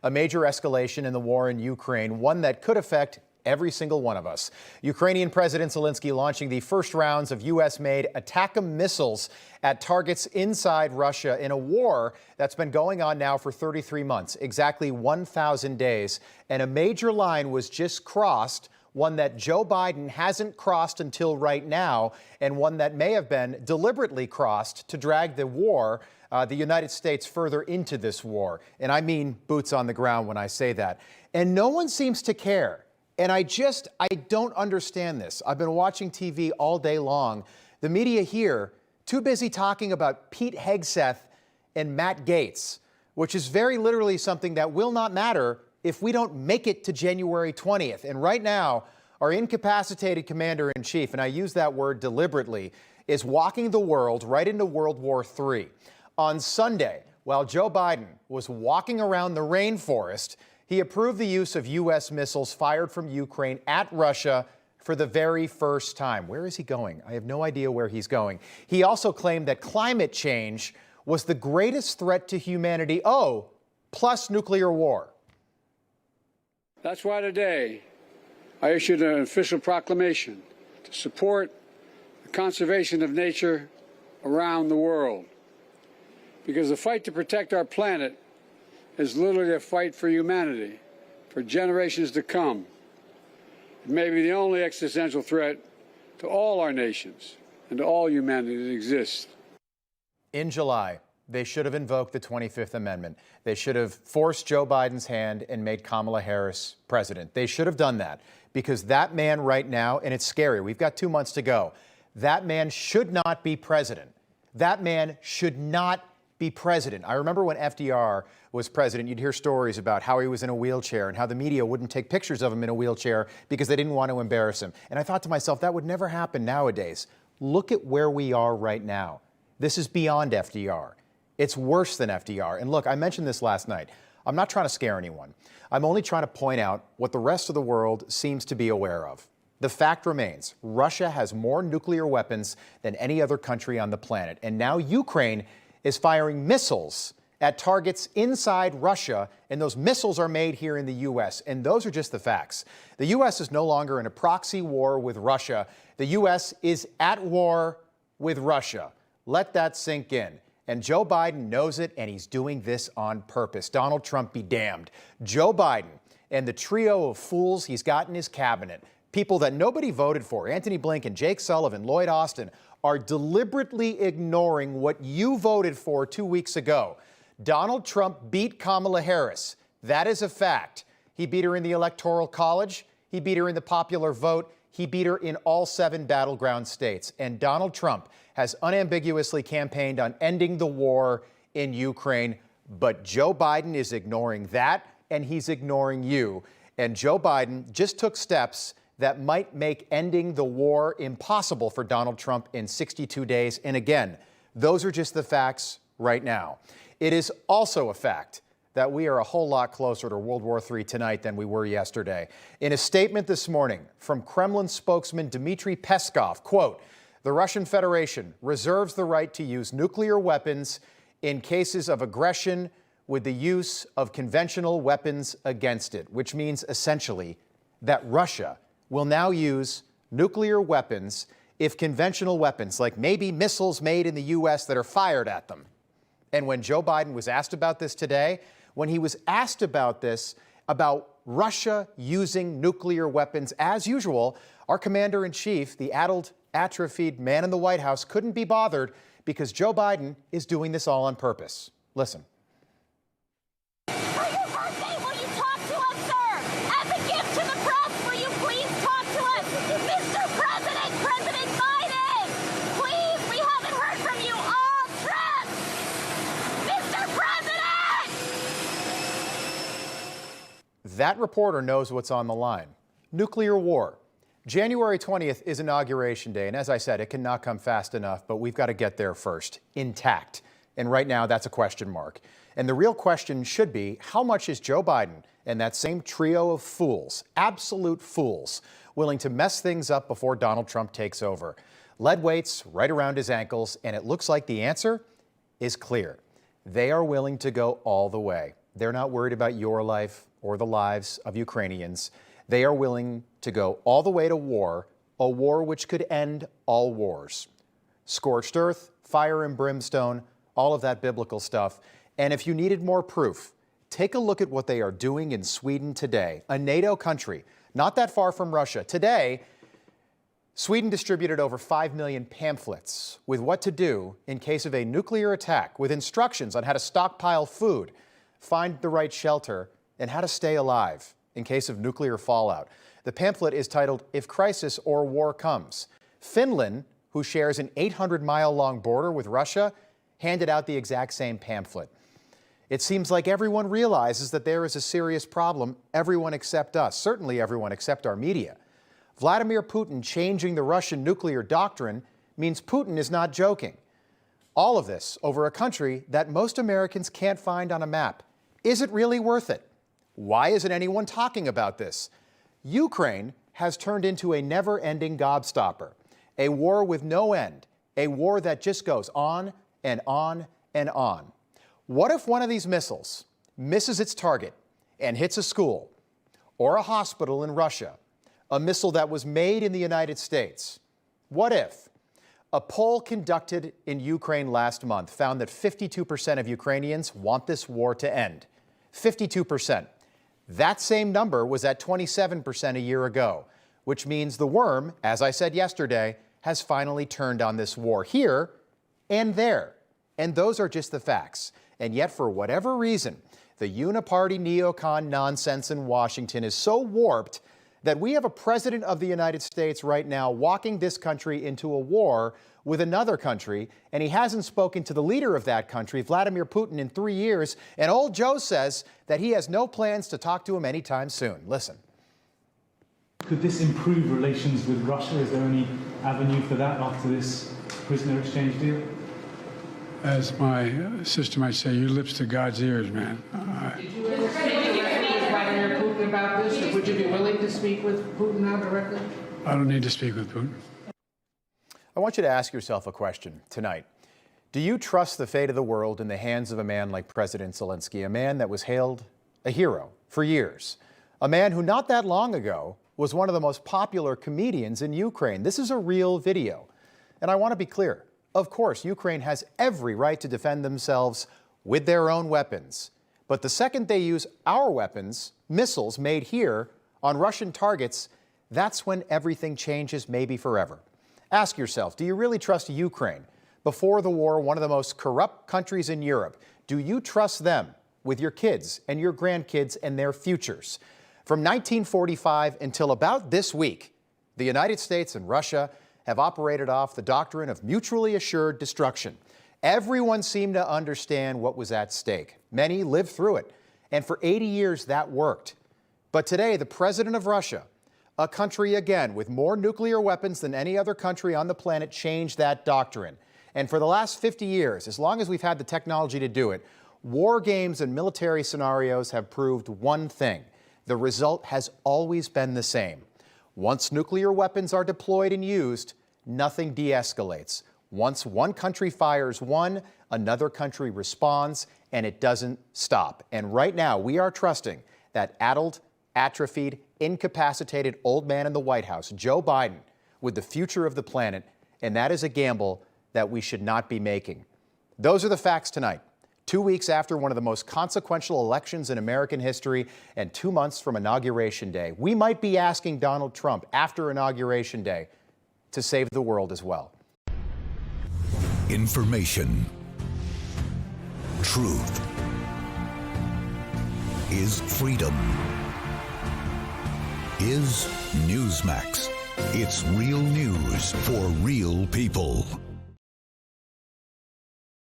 A major escalation in the war in Ukraine, one that could affect every single one of us. Ukrainian President Zelensky launching the first rounds of U.S.-made ATACMS missiles at targets inside Russia in a war that's been going on now for 33 months, exactly 1,000 days. And a major line was just crossed, one that Joe Biden hasn't crossed until right now, and one that may have been deliberately crossed to drag the war, the United States, further into this war. And I mean boots on the ground when I say that. And no one seems to care. And I don't understand this. I've been watching TV all day long. The media here, too busy talking about Pete Hegseth and Matt Gaetz, which is very literally something that will not matter if we don't make it to January 20th. And right now, our incapacitated commander-in-chief, and I use that word deliberately, is walking the world right into World War III. On Sunday, while Joe Biden was walking around the rainforest, he approved the use of U.S. missiles fired from Ukraine at Russia for the very first time. Where is he going? I have no idea where he's going. He also claimed that climate change was the greatest threat to humanity, plus nuclear war. That's why today I issued an official proclamation to support the conservation of nature around the world. Because the fight to protect our planet is literally a fight for humanity, for generations to come. It may be the only existential threat to all our nations and to all humanity that exists. In July, they should have invoked the 25th Amendment. They should have forced Joe Biden's hand and made Kamala Harris president. They should have done that because that man right now, and it's scary, we've got 2 months to go, that man should not be president. That man should not be president. I remember when FDR was president, you'd hear stories about how he was in a wheelchair and how the media wouldn't take pictures of him in a wheelchair because they didn't want to embarrass him. And I thought to myself, that would never happen nowadays. Look at where we are right now. This is beyond FDR. It's worse than FDR. And look, I mentioned this last night. I'm not trying to scare anyone. I'm only trying to point out what the rest of the world seems to be aware of. The fact remains, Russia has more nuclear weapons than any other country on the planet. And now Ukraine is firing missiles at targets inside Russia, and those missiles are made here in the U.S., and those are just the facts. The U.S. is no longer in a proxy war with Russia. The U.S. is at war with Russia. Let that sink in. And Joe Biden knows it, and he's doing this on purpose. Donald Trump be damned. Joe Biden and the trio of fools he's got in his cabinet, people that nobody voted for, Antony Blinken, Jake Sullivan, Lloyd Austin, are deliberately ignoring what you voted for 2 weeks ago. Donald Trump beat Kamala Harris. That is a fact. He beat her in the Electoral College. He beat her in the popular vote. He beat her in all 7 battleground states. And Donald Trump has unambiguously campaigned on ending the war in Ukraine. But Joe Biden is ignoring that, and he's ignoring you. And Joe Biden just took steps that might make ending the war impossible for Donald Trump in 62 days. And again, those are just the facts right now. It is also a fact that we are a whole lot closer to World War III tonight than we were yesterday. In a statement this morning from Kremlin spokesman Dmitry Peskov, quote, "The Russian Federation reserves the right to use nuclear weapons in cases of aggression with the use of conventional weapons against it," which means essentially that Russia will now use nuclear weapons if conventional weapons, like maybe missiles made in the U.S. that are fired at them. And when Joe Biden was asked about this today, when he was asked about this, about Russia using nuclear weapons, as usual, our commander-in-chief, the addled, atrophied man in the White House, couldn't be bothered because Joe Biden is doing this all on purpose. Listen. That reporter knows what's on the line. Nuclear war. January 20th is Inauguration Day, and as I said, it cannot come fast enough, but we've got to get there first, intact. And right now, that's a question mark. And the real question should be, how much is Joe Biden and that same trio of fools, absolute fools, willing to mess things up before Donald Trump takes over? Lead weights right around his ankles, and it looks like the answer is clear. They are willing to go all the way. They're not worried about your life or the lives of Ukrainians. They are willing to go all the way to war, a war which could end all wars. Scorched earth, fire and brimstone, all of that biblical stuff. And if you needed more proof, take a look at what they are doing in Sweden today, a NATO country, not that far from Russia. Today, Sweden distributed over 5 million pamphlets with what to do in case of a nuclear attack, with instructions on how to stockpile food, find the right shelter, and how to stay alive in case of nuclear fallout. The pamphlet is titled, "If Crisis or War Comes." Finland, who shares an 800-mile-long border with Russia, handed out the exact same pamphlet. It seems like everyone realizes that there is a serious problem, everyone except us, certainly everyone except our media. Vladimir Putin changing the Russian nuclear doctrine means Putin is not joking. All of this over a country that most Americans can't find on a map. Is it really worth it? Why isn't anyone talking about this? Ukraine has turned into a never-ending gobstopper, a war with no end, a war that just goes on and on and on. What if one of these missiles misses its target and hits a school or a hospital in Russia, a missile that was made in the United States? What if? A poll conducted in Ukraine last month found that 52% of Ukrainians want this war to end. 52%. That same number was at 27% a year ago, which means the worm, as I said yesterday, has finally turned on this war here and there. And those are just the facts. And yet, for whatever reason, the uniparty neocon nonsense in Washington is so warped that we have a president of the United States right now walking this country into a war with another country, and he hasn't spoken to the leader of that country, Vladimir Putin, in 3 years, and old Joe says that he has no plans to talk to him anytime soon. Listen. Could this improve relations with Russia? Is there any avenue for that after this prisoner exchange deal? As my sister might say, your lips to God's ears, man. Did you ever speak directly with Vladimir Putin about this, or would you be willing to speak with Putin now directly? I don't need to speak with Putin. I want you to ask yourself a question tonight. Do you trust the fate of the world in the hands of a man like President Zelensky, a man that was hailed a hero for years, a man who not that long ago was one of the most popular comedians in Ukraine? This is a real video. And I want to be clear. Of course, Ukraine has every right to defend themselves with their own weapons. But the second they use our weapons, missiles made here, on Russian targets, that's when everything changes, maybe forever. Ask yourself, do you really trust Ukraine? Before the war, one of the most corrupt countries in Europe. Do you trust them with your kids and your grandkids and their futures? From 1945 until about this week, the United States and Russia have operated off the doctrine of mutually assured destruction. Everyone seemed to understand what was at stake. Many lived through it, and for 80 years that worked. But today, the president of Russia, a country again with more nuclear weapons than any other country on the planet, changed that doctrine. And for the last 50 years, as long as we've had the technology to do it, war games and military scenarios have proved one thing. The result has always been the same. Once nuclear weapons are deployed and used, nothing de-escalates. Once one country fires one, another country responds, and it doesn't stop. And right now, we are trusting that addled, atrophied, incapacitated old man in the White House, Joe Biden, with the future of the planet, and that is a gamble that we should not be making. Those are the facts tonight. 2 weeks after one of the most consequential elections in American history and 2 months from Inauguration Day, we might be asking Donald Trump after Inauguration Day to save the world as well. Information. Truth is freedom. Is Newsmax. It's real news for real people.